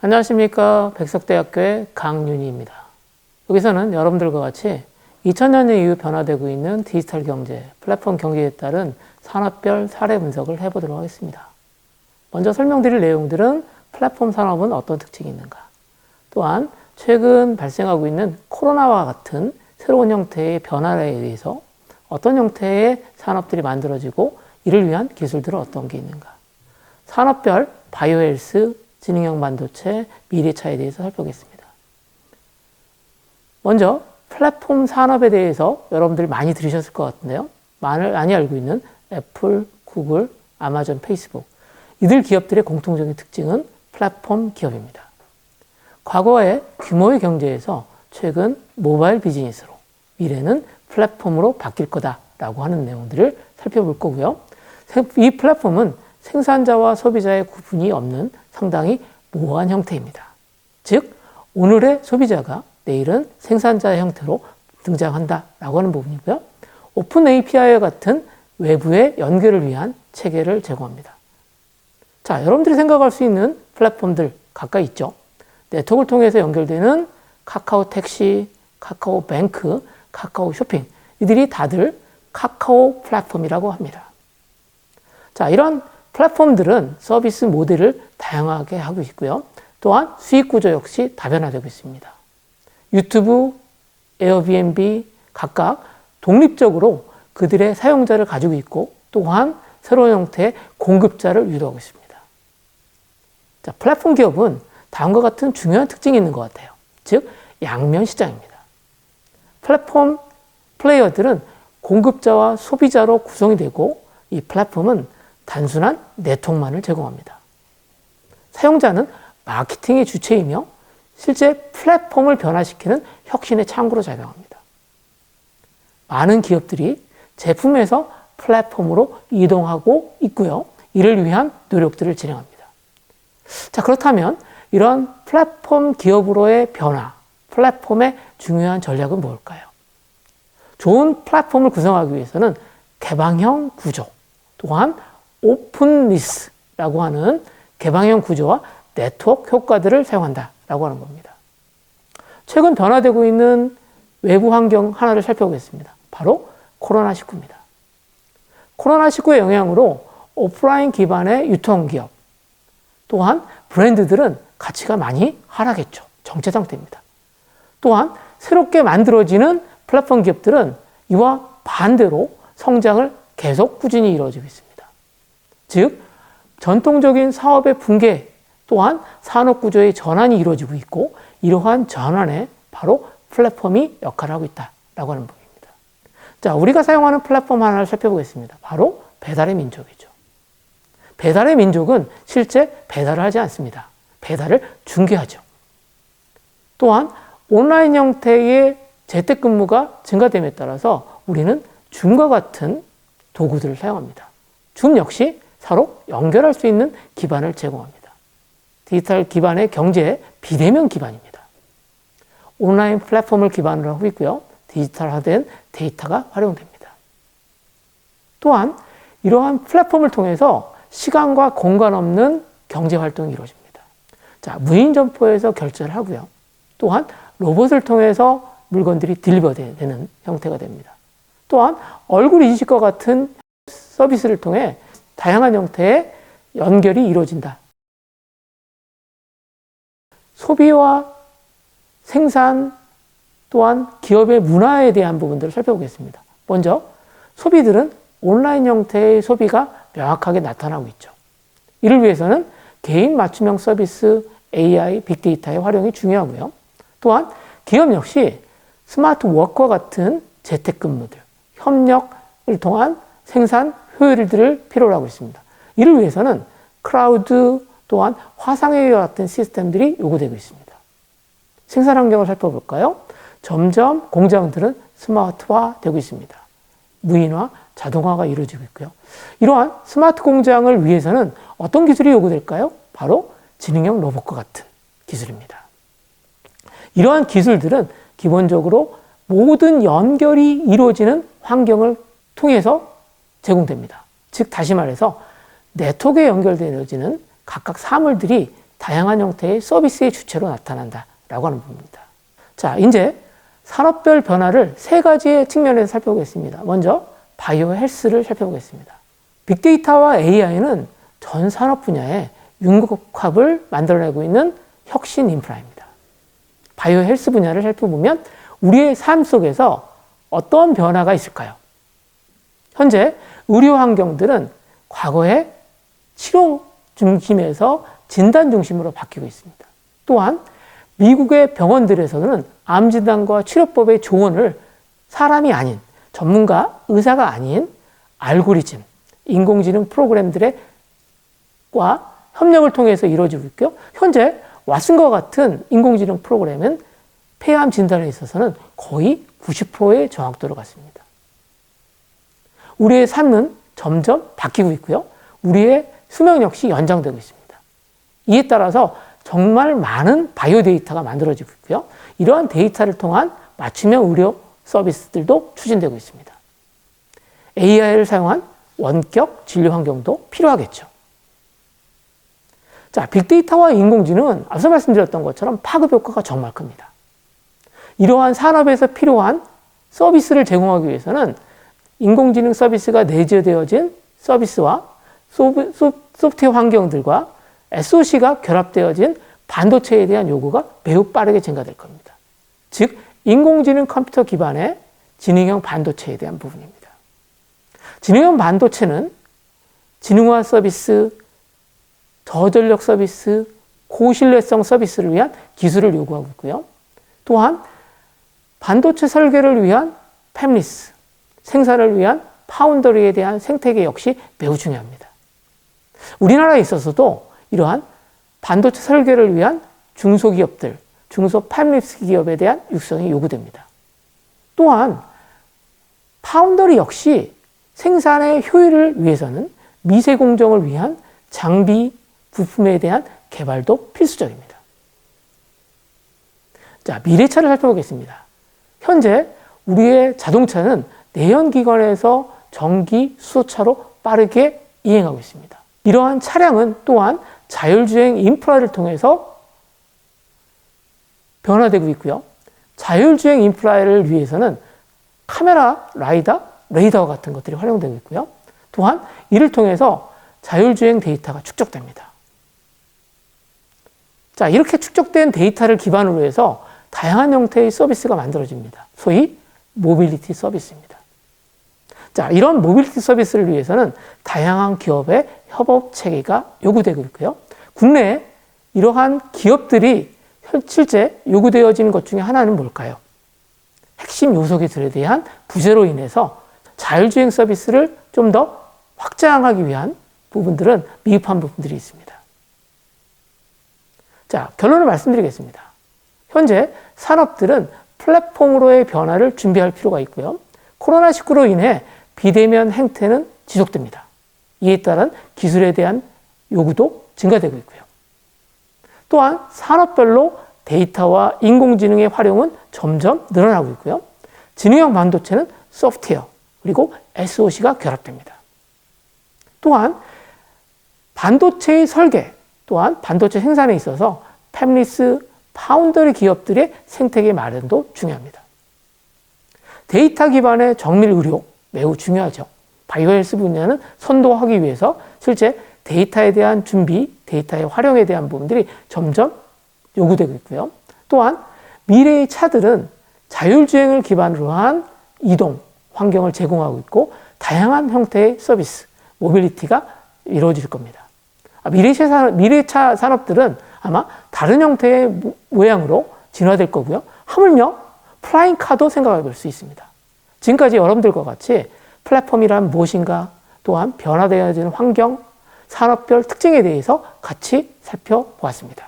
안녕하십니까. 백석대학교의 강윤희입니다. 여기서는 여러분들과 같이 2000년 이후 변화되고 있는 디지털 경제, 플랫폼 경제에 따른 산업별 사례 분석을 해보도록 하겠습니다. 먼저 설명드릴 내용들은 플랫폼 산업은 어떤 특징이 있는가, 또한 최근 발생하고 있는 코로나와 같은 새로운 형태의 변화에 의해서 어떤 형태의 산업들이 만들어지고 이를 위한 기술들은 어떤 게 있는가, 산업별 바이오헬스, 지능형 반도체, 미래차에 대해서 살펴보겠습니다. 먼저 플랫폼 산업에 대해서 여러분들이 많이 들으셨을 것 같은데요. 많이 알고 있는 애플, 구글, 아마존, 페이스북, 이들 기업들의 공통적인 특징은 플랫폼 기업입니다. 과거의 규모의 경제에서 최근 모바일 비즈니스로, 미래는 플랫폼으로 바뀔 거다라고 하는 내용들을 살펴볼 거고요. 이 플랫폼은 생산자와 소비자의 구분이 없는 상당히 모호한 형태입니다. 즉, 오늘의 소비자가 내일은 생산자의 형태로 등장한다라고 하는 부분이고요. 오픈 API와 같은 외부의 연결을 위한 체계를 제공합니다. 자, 여러분들이 생각할 수 있는 플랫폼들 가까이 있죠. 네트워크를 통해서 연결되는 카카오 택시, 카카오 뱅크, 카카오 쇼핑, 이들이 다들 카카오 플랫폼이라고 합니다. 자, 이런 플랫폼들은 서비스 모델을 다양하게 하고 있고요. 또한 수익 구조 역시 다변화되고 있습니다. 유튜브, 에어비앤비 각각 독립적으로 그들의 사용자를 가지고 있고, 또한 새로운 형태의 공급자를 유도하고 있습니다. 자, 플랫폼 기업은 다음과 같은 중요한 특징이 있는 것 같아요. 즉, 양면 시장입니다. 플랫폼 플레이어들은 공급자와 소비자로 구성이 되고, 이 플랫폼은 단순한 네트워크만을 제공합니다. 사용자는 마케팅의 주체이며 실제 플랫폼을 변화시키는 혁신의 창구로 작용합니다. 많은 기업들이 제품에서 플랫폼으로 이동하고 있고요. 이를 위한 노력들을 진행합니다. 자, 그렇다면 이런 플랫폼 기업으로의 변화, 플랫폼의 중요한 전략은 뭘까요? 좋은 플랫폼을 구성하기 위해서는 개방형 구조, 또한 오픈리스라고 하는 개방형 구조와 네트워크 효과들을 사용한다라고 하는 겁니다. 최근 변화되고 있는 외부 환경 하나를 살펴보겠습니다. 바로 코로나19입니다. 코로나19의 영향으로 오프라인 기반의 유통기업, 또한 브랜드들은 가치가 많이 하락했죠. 정체 상태입니다. 또한 새롭게 만들어지는 플랫폼 기업들은 이와 반대로 성장을 계속 꾸준히 이루어지고 있습니다. 즉, 전통적인 사업의 붕괴, 또한 산업 구조의 전환이 이루어지고 있고, 이러한 전환에 바로 플랫폼이 역할을 하고 있다라고 하는 부분입니다. 자, 우리가 사용하는 플랫폼 하나를 살펴보겠습니다. 바로 배달의 민족이죠. 배달의 민족은 실제 배달을 하지 않습니다. 배달을 중개하죠. 또한 온라인 형태의 재택근무가 증가됨에 따라서 우리는 줌과 같은 도구들을 사용합니다. 줌 역시 서로 연결할 수 있는 기반을 제공합니다. 디지털 기반의 경제의 비대면 기반입니다. 온라인 플랫폼을 기반으로 하고 있고요. 디지털화된 데이터가 활용됩니다. 또한 이러한 플랫폼을 통해서 시간과 공간 없는 경제 활동이 이루어집니다. 자, 무인 점포에서 결제를 하고요. 또한 로봇을 통해서 물건들이 딜리버되는 형태가 됩니다. 또한 얼굴 인식과 같은 서비스를 통해 다양한 형태의 연결이 이루어진다. 소비와 생산, 또한 기업의 문화에 대한 부분들을 살펴보겠습니다. 먼저 소비들은 온라인 형태의 소비가 명확하게 나타나고 있죠. 이를 위해서는 개인 맞춤형 서비스, AI, 빅데이터의 활용이 중요하고요. 또한 기업 역시 스마트 워크와 같은 재택근무들, 협력을 통한 생산 효율들을 필요로 하고 있습니다. 이를 위해서는 클라우드, 또한 화상회의와 같은 시스템들이 요구되고 있습니다. 생산 환경을 살펴볼까요? 점점 공장들은 스마트화되고 있습니다. 무인화, 자동화가 이루어지고 있고요. 이러한 스마트 공장을 위해서는 어떤 기술이 요구될까요? 바로 지능형 로봇과 같은 기술입니다. 이러한 기술들은 기본적으로 모든 연결이 이루어지는 환경을 통해서 제공됩니다. 즉, 다시 말해서 네트워크에 연결되어지는 각각 사물들이 다양한 형태의 서비스의 주체로 나타난다라고 하는 부분입니다. 자, 이제 산업별 변화를 세 가지의 측면에서 살펴보겠습니다. 먼저 바이오 헬스를 살펴보겠습니다. 빅데이터와 AI는 전 산업 분야에 융합을 만들어내고 있는 혁신 인프라입니다. 바이오 헬스 분야를 살펴보면 우리의 삶 속에서 어떤 변화가 있을까요? 현재 의료 환경들은 과거의 치료 중심에서 진단 중심으로 바뀌고 있습니다. 또한 미국의 병원들에서는 암 진단과 치료법의 조언을 사람이 아닌 전문가, 의사가 아닌 알고리즘, 인공지능 프로그램들과 협력을 통해서 이루어지고 있고요. 현재 왓슨과 같은 인공지능 프로그램은 폐암 진단에 있어서는 거의 90%의 정확도를 갖습니다. 우리의 삶은 점점 바뀌고 있고요. 우리의 수명 역시 연장되고 있습니다. 이에 따라서 정말 많은 바이오 데이터가 만들어지고 있고요. 이러한 데이터를 통한 맞춤형 의료 서비스들도 추진되고 있습니다. AI를 사용한 원격 진료 환경도 필요하겠죠. 자, 빅데이터와 인공지능은 앞서 말씀드렸던 것처럼 파급 효과가 정말 큽니다. 이러한 산업에서 필요한 서비스를 제공하기 위해서는 인공지능 서비스가 내재되어진 서비스와 소프트웨어 환경들과 SOC가 결합되어진 반도체에 대한 요구가 매우 빠르게 증가될 겁니다. 즉, 인공지능 컴퓨터 기반의 지능형 반도체에 대한 부분입니다. 지능형 반도체는 지능화 서비스, 저전력 서비스, 고신뢰성 서비스를 위한 기술을 요구하고 있고요. 또한 반도체 설계를 위한 팹리스, 생산을 위한 파운더리에 대한 생태계 역시 매우 중요합니다. 우리나라에 있어서도 이러한 반도체 설계를 위한 중소기업들, 중소 팹리스 기업에 대한 육성이 요구됩니다. 또한 파운더리 역시 생산의 효율을 위해서는 미세 공정을 위한 장비, 부품에 대한 개발도 필수적입니다. 자, 미래차를 살펴보겠습니다. 현재 우리의 자동차는 내연기관에서 전기, 수소차로 빠르게 이행하고 있습니다. 이러한 차량은 또한 자율주행 인프라를 통해서 변화되고 있고요. 자율주행 인프라를 위해서는 카메라, 레이더와 같은 것들이 활용되고 있고요. 또한 이를 통해서 자율주행 데이터가 축적됩니다. 자, 이렇게 축적된 데이터를 기반으로 해서 다양한 형태의 서비스가 만들어집니다. 소위 모빌리티 서비스입니다. 자, 이런 모빌리티 서비스를 위해서는 다양한 기업의 협업 체계가 요구되고 있고요. 국내에 이러한 기업들이 실제 요구되어지는 것 중에 하나는 뭘까요? 핵심 요소들에 대한 부재로 인해서 자율주행 서비스를 좀 더 확장하기 위한 부분들은 미흡한 부분들이 있습니다. 자, 결론을 말씀드리겠습니다. 현재 산업들은 플랫폼으로의 변화를 준비할 필요가 있고요. 코로나19로 인해 비대면 행태는 지속됩니다. 이에 따른 기술에 대한 요구도 증가되고 있고요. 또한 산업별로 데이터와 인공지능의 활용은 점점 늘어나고 있고요. 지능형 반도체는 소프트웨어 그리고 SOC가 결합됩니다. 또한 반도체의 설계 또한 반도체 생산에 있어서 팹리스, 파운더리 기업들의 생태계 마련도 중요합니다. 데이터 기반의 정밀 의료 매우 중요하죠. 바이오 헬스 분야는 선도하기 위해서 실제 데이터에 대한 준비, 데이터의 활용에 대한 부분들이 점점 요구되고 있고요. 또한 미래의 차들은 자율주행을 기반으로 한 이동 환경을 제공하고 있고 다양한 형태의 서비스, 모빌리티가 이루어질 겁니다. 미래차 산업들은 아마 다른 형태의 모양으로 진화될 거고요. 하물며 플라잉 카도 생각해 볼 수 있습니다. 지금까지 여러분들과 같이 플랫폼이란 무엇인가, 또한 변화되어지는 환경, 산업별 특징에 대해서 같이 살펴보았습니다.